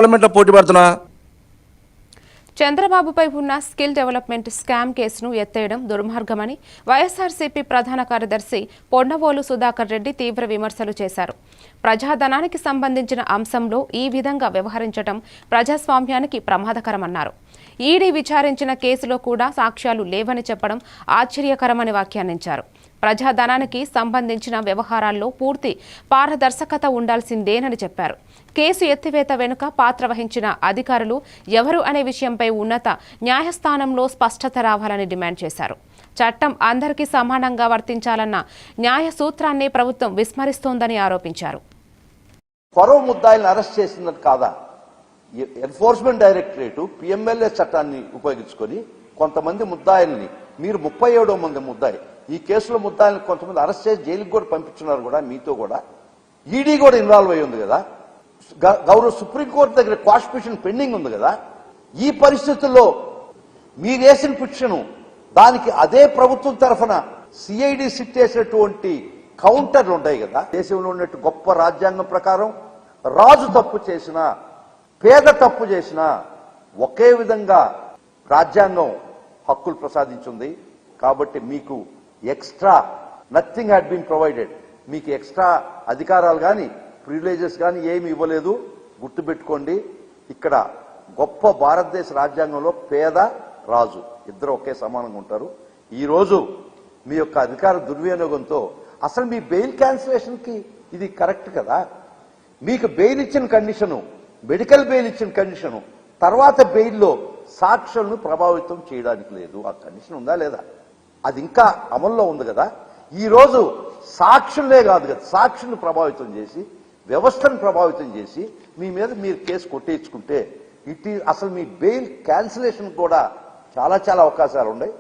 పార్లమెంట్లో పోటీ పడుతున్నా. చంద్రబాబుపై ఉన్న స్కిల్ డెవలప్మెంట్ స్కామ్ కేసును ఎత్తేయడం దుర్మార్గమని వైఎస్ఆర్సీపీ ప్రధాన కార్యదర్శి పొన్నవోలు సుధాకర్ రెడ్డి తీవ్ర విమర్శలు చేశారు. ప్రజాధనానికి సంబంధించిన అంశంలో ఈ విధంగా వ్యవహరించడం ప్రజాస్వామ్యానికి ప్రమాదకరమన్నారు. ఈడీ విచారించిన కేసులో కూడా సాక్ష్యాలు లేవని చెప్పడం ఆశ్చర్యకరమని వ్యాఖ్యానించారు. ప్రజాధనానికి సంబంధించిన వ్యవహారాల్లో పూర్తి పారదర్శకత ఉండాల్సిందేనని చెప్పారు. కేసు ఎత్తివేత వెనుక పాత్ర వహించిన అధికారులు ఎవరు అనే విషయంపై ఉన్నత న్యాయస్థానంలో స్పష్టత రావాలని డిమాండ్ చేశారు. చట్టం అందరికీ సమానంగా వర్తించాలన్న న్యాయ సూత్రాన్ని ప్రభుత్వం విస్మరిస్తోందని ఆరోపించారు. పరో ముద్దాయిల్ని అరెస్ట్ చేసినట్టు కాదా? ఎన్ఫోర్స్మెంట్ డైరెక్టరేట్ పిఎంఎల్ఏ చట్టాన్ని ఉపయోగించుకొని కొంతమంది ముద్దాయిల్ని, మీరు 37వ మంది ముద్దాయి, ఈ కేసులో ముద్దాయిల్ని కొంతమంది అరెస్ట్ చేసి జైలుకి కూడా పంపించున్నారు. కూడా మీతో కూడా ఈడీ కూడా ఇన్వాల్వ్ అయి ఉంది కదా. గౌరవ సుప్రీంకోర్టు దగ్గర క్వాష్ పిటిషన్ పెండింగ్ ఉంది కదా. ఈ పరిస్థితుల్లో మీరు వేసిన పిటిషన్ దానికి అదే ప్రభుత్వం తరఫున సిఐడి సిట్ చేసినటువంటి కౌంటర్లు ఉంటాయి కదా. దేశంలో ఉన్నట్టు గొప్ప రాజ్యాంగం ప్రకారం రాజు తప్పు చేసినా పేద తప్పు చేసినా ఒకే విధంగా రాజ్యాంగం హక్కులు ప్రసాదించింది. కాబట్టి మీకు extra nothing had been provided. మీకు ఎక్స్ట్రా అధికారాలు కానీ ప్రివిలేజెస్ కానీ ఏమి ఇవ్వలేదు. గుర్తుపెట్టుకోండి, ఇక్కడ గొప్ప భారతదేశ రాజ్యాంగంలో పేద రాజు ఇద్దరు ఒకే సమానంగా ఉంటారు. ఈరోజు మీ యొక్క అధికార దుర్వినియోగంతో అసలు మీ బెయిల్ క్యాన్సిలేషన్కి ఇది కరెక్ట్ కదా. మీకు బెయిల్ ఇచ్చిన కండిషను, మెడికల్ బెయిల్ ఇచ్చిన కండిషను, తర్వాత బెయిల్లో సాక్షులను ప్రభావితం చేయడానికి లేదు. ఆ కండిషన్ ఉందా లేదా? అది ఇంకా అమల్లో ఉంది కదా. ఈరోజు సాక్షులనే కాదు కదా, సాక్షులను ప్రభావితం చేసి వ్యవస్థను ప్రభావితం చేసి మీ మీద మీరు కేసు కొట్టేయించుకుంటే అసలు మీ బెయిల్ క్యాన్సిలేషన్ కూడా చాలా అవకాశాలు ఉన్నాయి.